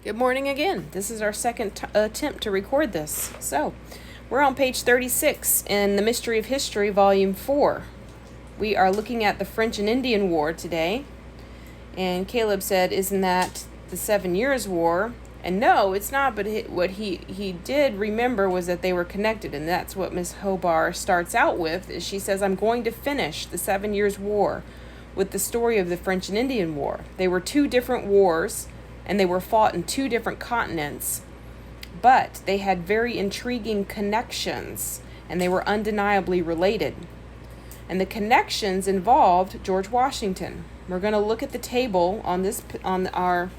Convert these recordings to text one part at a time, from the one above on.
Good morning again. This is our second attempt to record this. So, we're on page 36 in The Mystery of History, Volume 4. We are looking at the French and Indian War today. And Caleb said, isn't that the 7 Years' War? And no, it's not, but what he did remember was that they were connected, and that's what Miss Hobar starts out with. Is she says, I'm going to finish the 7 Years' War with the story of the French and Indian War. They were two different wars, and they were fought in two different continents, but they had very intriguing connections, and they were undeniably related. And the connections involved George Washington. We're going to look at the table on our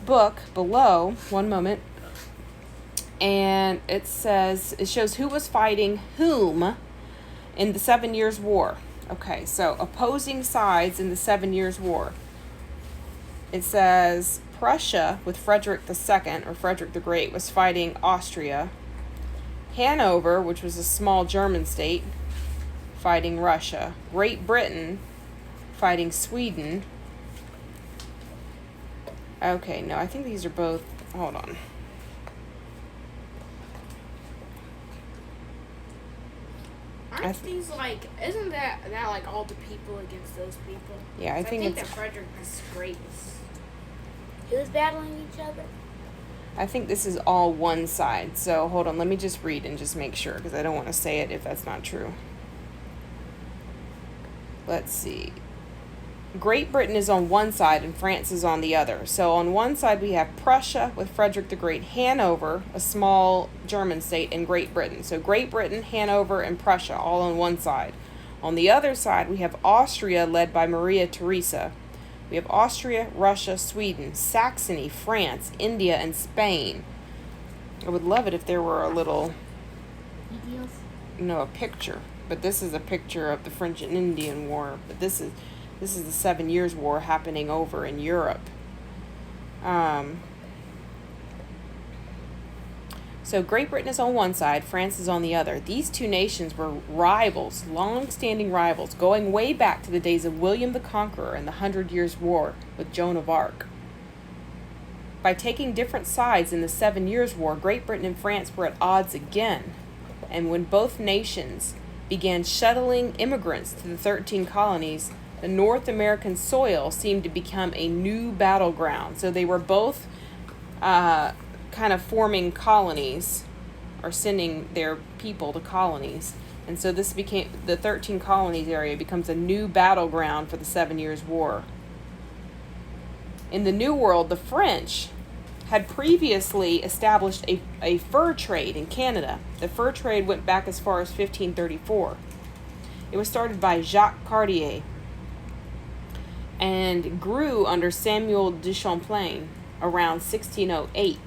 book below. One moment. And it shows who was fighting whom in the 7 Years' War. Okay, so opposing sides in the 7 Years' War. It says Prussia with Frederick II, or Frederick the Great, was fighting Austria. Hanover, which was a small German state, fighting Russia. Great Britain fighting Sweden. Okay, no, I think these are both... Hold on. Isn't that like all the people against those people? Yeah, I think that Frederick the Great was battling each other. I think this is all one side. So hold on, let me just read and just make sure, because I don't want to say it if that's not true. Let's see. Great Britain is on one side and France is on the other. So on one side we have Prussia with Frederick the Great, Hanover, a small German state, and Great Britain. So Great Britain, Hanover, and Prussia all on one side. On the other side we have Austria led by Maria Theresa. We have Austria, Russia, Sweden, Saxony, France, India, and Spain. I would love it if there were a picture. But this is a picture of the French and Indian War. But this is the 7 Years' War happening over in Europe. So Great Britain is on one side, France is on the other. These two nations were rivals, long-standing rivals, going way back to the days of William the Conqueror and the 100 Years' War with Joan of Arc. By taking different sides in the 7 Years' War, Great Britain and France were at odds again. And when both nations began shuttling immigrants to the 13 colonies, the North American soil seemed to become a new battleground. So they were both kind of forming colonies, or sending their people to colonies. And so this became, the 13 colonies area becomes a new battleground for the 7 Years' War. In the New World, the French had previously established a fur trade in Canada. The fur trade went back as far as 1534. It was started by Jacques Cartier and grew under Samuel de Champlain around 1608.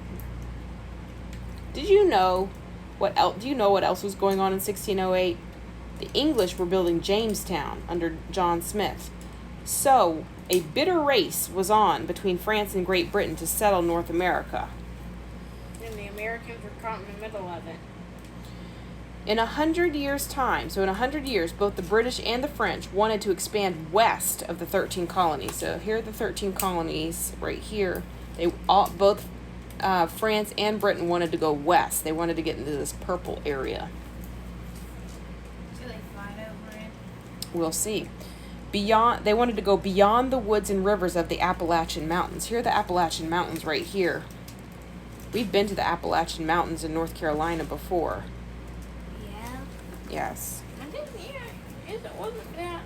Do you know what else was going on in 1608? The English were building Jamestown under John Smith. So, a bitter race was on between France and Great Britain to settle North America. And the Americans were caught in the middle of it. In 100 years' time, so in 100 years, both the British and the French wanted to expand west of the 13 colonies. So here are the 13 colonies right here. Both France and Britain wanted to go west. They wanted to get into this purple area. Do they fight over it? We'll see. They wanted to go beyond the woods and rivers of the Appalachian Mountains. Here are the Appalachian Mountains right here. We've been to the Appalachian Mountains in North Carolina before. Yeah. Yes. Wasn't that?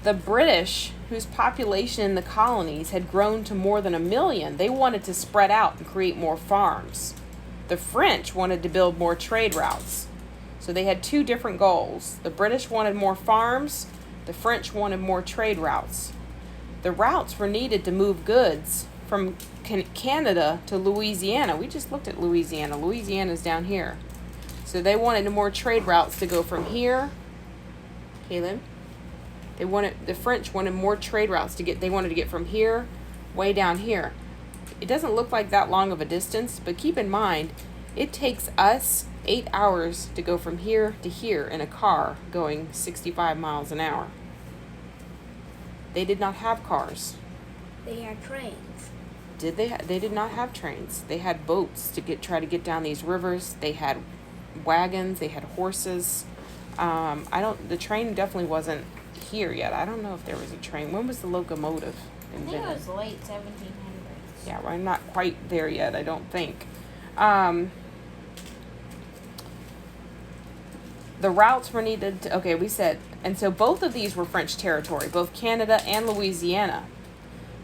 The British, whose population in the colonies had grown to more than 1 million, they wanted to spread out and create more farms. The French wanted to build more trade routes. So they had two different goals. The British wanted more farms. The French wanted more trade routes. The routes were needed to move goods from Canada to Louisiana. We just looked at Louisiana. Louisiana's down here. So they wanted more trade routes to go from here. Caleb? The French wanted more trade routes they wanted to get from here way down here. It doesn't look like that long of a distance, but keep in mind, it takes us 8 hours to go from here to here in a car going 65 miles an hour. They did not have cars. they had trains. Did they? They did not have trains. They had boats to try to get down these rivers. They had wagons. They had horses. The train definitely wasn't here yet. I don't know if there was a train. When was the locomotive I think invented? it was late 1700s. Yeah, we're not quite there yet, I don't think. The routes were needed to, okay, we said, and so both of these were French territory, both Canada and Louisiana.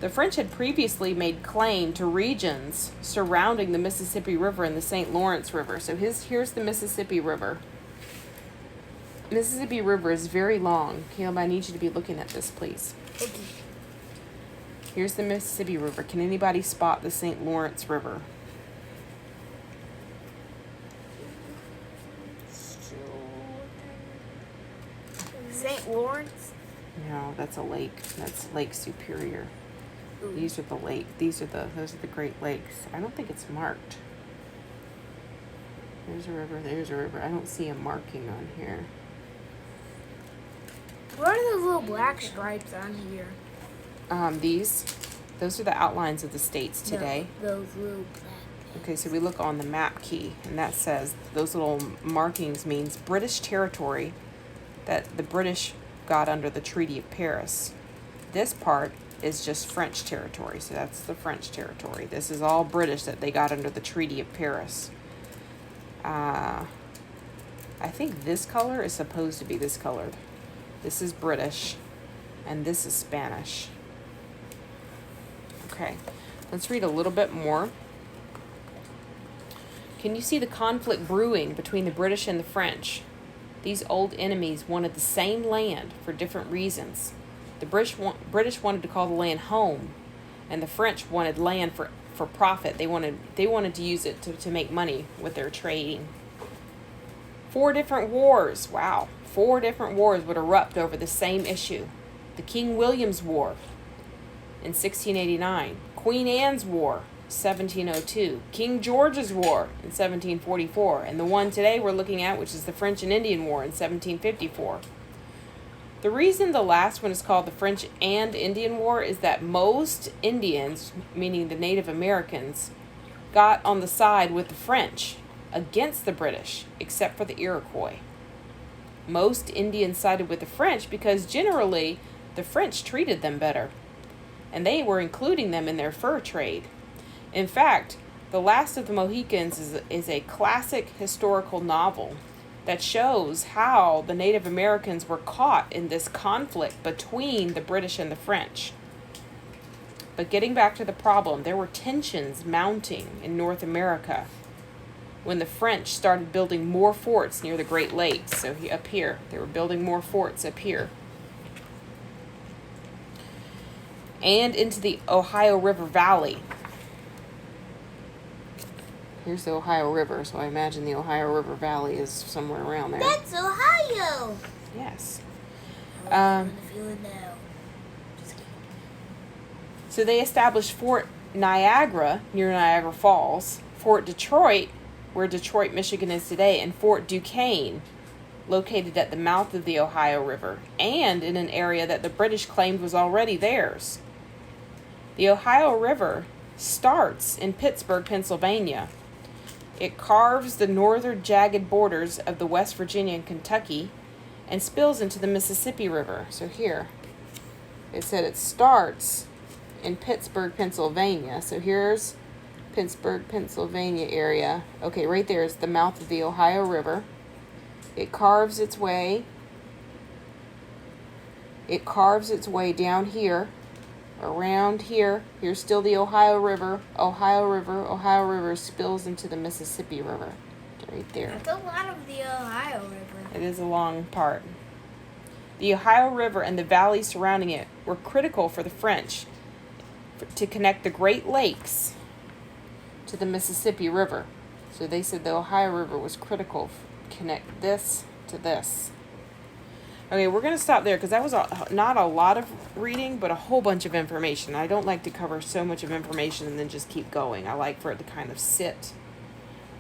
The French had previously made claim to regions surrounding the Mississippi River and the St. Lawrence River. So here's the Mississippi River. Mississippi River is very long. Caleb, I need you to be looking at this, please. Okay. Here's the Mississippi River. Can anybody spot the St. Lawrence River? St. Lawrence? No, that's a lake. That's Lake Superior. Ooh. Those are the Great Lakes. I don't think it's marked. There's a river. I don't see a marking on here. What are those little black stripes on here? Those are the outlines of the states today. No, those little black. Okay, so we look on the map key, and that says those little markings means British territory that the British got under the Treaty of Paris. This part is just French territory, so that's the French territory. This is all British that they got under the Treaty of Paris. I think this color is supposed to be this color. This is British, and this is Spanish. Okay, let's read a little bit more. Can you see the conflict brewing between the British and the French? These old enemies wanted the same land for different reasons. The British wanted to call the land home, and the French wanted land for profit. They wanted to use it to make money with their trading. 4 different wars. Wow. 4 different wars would erupt over the same issue. The King William's War in 1689. Queen Anne's War, 1702. King George's War in 1744. And the one today we're looking at, which is the French and Indian War in 1754. The reason the last one is called the French and Indian War is that most Indians, meaning the Native Americans, got on the side with the French against the British, except for the Iroquois. Most Indians sided with the French because generally the French treated them better, and they were including them in their fur trade. In fact, The Last of the Mohicans is a classic historical novel that shows how the Native Americans were caught in this conflict between the British and the French. But getting back to the problem, there were tensions mounting in North America when the French started building more forts near the Great Lakes. So up here, they were building more forts up here. And into the Ohio River Valley. Here's the Ohio River, so I imagine the Ohio River Valley is somewhere around there. That's Ohio. Yes. I'm feeling now. Just kidding. So they established Fort Niagara near Niagara Falls, Fort Detroit, where Detroit, Michigan is today, and Fort Duquesne, located at the mouth of the Ohio River, and in an area that the British claimed was already theirs. The Ohio River starts in Pittsburgh, Pennsylvania. It carves the northern jagged borders of the West Virginia and Kentucky and spills into the Mississippi River. So here, it said it starts in Pittsburgh, Pennsylvania. So here's Pittsburgh, Pennsylvania area. Okay, right there is the mouth of the Ohio River. It carves its way down here, around here. Here's still the Ohio River. Ohio River spills into the Mississippi River. Right there. That's a lot of the Ohio River. It is a long part. The Ohio River and the valleys surrounding it were critical for the French to connect the Great Lakes to the Mississippi River. So they said the Ohio River was critical to connect this to this. Okay, we're going to stop there because that was not a lot of reading, but a whole bunch of information. I don't like to cover so much of information and then just keep going. I like for it to kind of sit.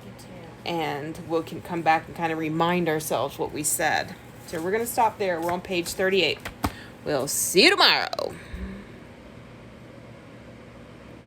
Me too. And we can come back and kind of remind ourselves what we said. So we're going to stop there. We're on page 38. We'll see you tomorrow.